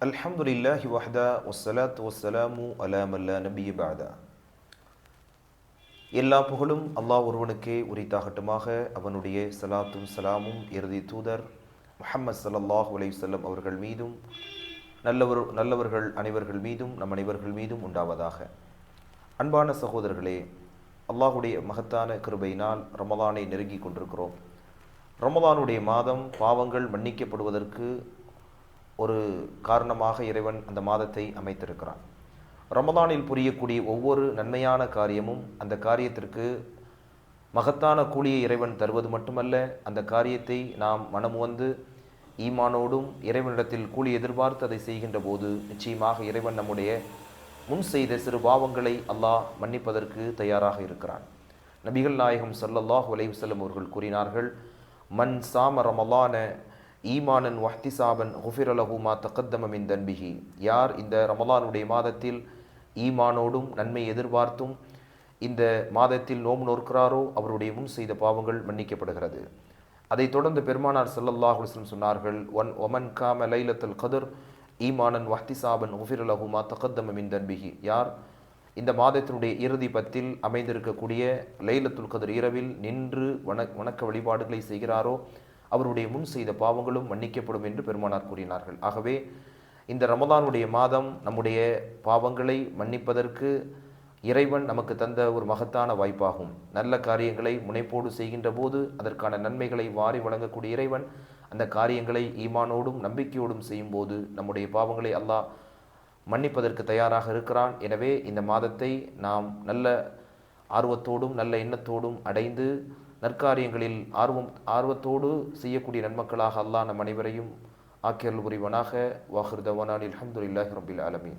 அல்ஹம்துலில்லாஹி வஹ்தா வஸ்ஸலாத்து வஸ்ஸலாமு அலா மல்லா நபிய பாதா. எல்லா புகழும் அல்லாஹ் ஒருவனுக்கே உரித்தாகட்டுமாக. அவனுடைய சலாத்தும் சலாமும் இறுதி தூதர் முஹம்மது ஸல்லல்லாஹு அலைஹி வஸல்லம் அவர்கள் மீதும் நல்லவர்கள் அனைவர்கள் மீதும் நம் அனைவர்கள் மீதும் உண்டாவதாக. அன்பான சகோதரர்களே, அல்லாஹுடைய மகத்தான கிருபையினால் ரமலானை நெருங்கி கொண்டிருக்கிறோம். ரமலானுடைய மாதம் பாவங்கள் மன்னிக்கப்படுவதற்கு ஒரு காரணமாக இறைவன் அந்த மாதத்தை அமைத்திருக்கிறான். ரமலானில் புரியக்கூடிய ஒவ்வொரு நன்மையான காரியமும் அந்த காரியத்திற்கு மகத்தான கூலியை இறைவன் தருவது மட்டுமல்ல, அந்த காரியத்தை நாம் மனமுவந்து ஈமானோடும் இறைவனிடத்தில் கூலி எதிர்பார்த்து அதை செய்கின்ற போது நிச்சயமாக இறைவன் நம்முடைய முன் செய்த சிறு பாவங்களை அல்லாஹ் மன்னிப்பதற்கு தயாராக இருக்கிறான். நபிகள் நாயகம் ஸல்லல்லாஹு அலைஹி வஸல்லம் அவர்கள் கூறினார்கள், மன் சாம ரமலான ஈமானன் வஹ்திசாபன் குஃபிர லஹு மா தகத்தம மின் தன்பிஹி. யார் இந்த ரமலானுடைய மாதத்தில் ஈமானோடும் நன்மை எதிர்பார்த்தும் இந்த மாதத்தில் நோம்பு நோக்கிறாரோ அவருடைய முன் செய்த பாவங்கள் மன்னிக்கப்படுகிறது. அதைத் தொடர்ந்து பெருமானார் ஸல்லல்லாஹு அலைஹி வஸல்லம் சொன்னார்கள், ஒமன் காம லைலத்துல் கத்ர் ஈமானன் வஹ்திசாபன் குஃபிர லஹு மா தகத்தம மின் தன்பிஹி. யார் இந்த மாதத்தினுடைய இறுதி பத்தில் அமைந்திருக்கக்கூடிய லைலத்துல் கத்ர் இரவில் நின்று வணக்க வழிபாடுகளை செய்கிறாரோ அவருடைய முன் செய்த பாவங்களும் மன்னிக்கப்படும் என்று பெருமானார் கூறினார்கள். ஆகவே இந்த ரமலானுடைய மாதம் நம்முடைய பாவங்களை மன்னிப்பதற்கு இறைவன் நமக்கு தந்த ஒரு மகத்தான வாய்ப்பாகும். நல்ல காரியங்களை முனைப்போடு செய்கின்ற போது அதற்கான நன்மைகளை வாரி வழங்கக்கூடிய இறைவன் அந்த காரியங்களை ஈமானோடும் நம்பிக்கையோடும் செய்யும் போது நம்முடைய பாவங்களை அல்லாஹ் மன்னிப்பதற்கு தயாராக இருக்கிறான். எனவே இந்த மாதத்தை நாம் நல்ல ஆர்வத்தோடும் நல்ல எண்ணத்தோடும் அடைந்து நற்காரியங்களில் ஆர்வத்தோடு செய்யக்கூடிய நன்மக்களாக அல்லாஹ் நம் அனைவரையும் ஆக்கியருள் புரிவனாக. வாஹிர் தவானா அல்ஹம்துலில்லாஹி ரப்பில் ஆலமீன்.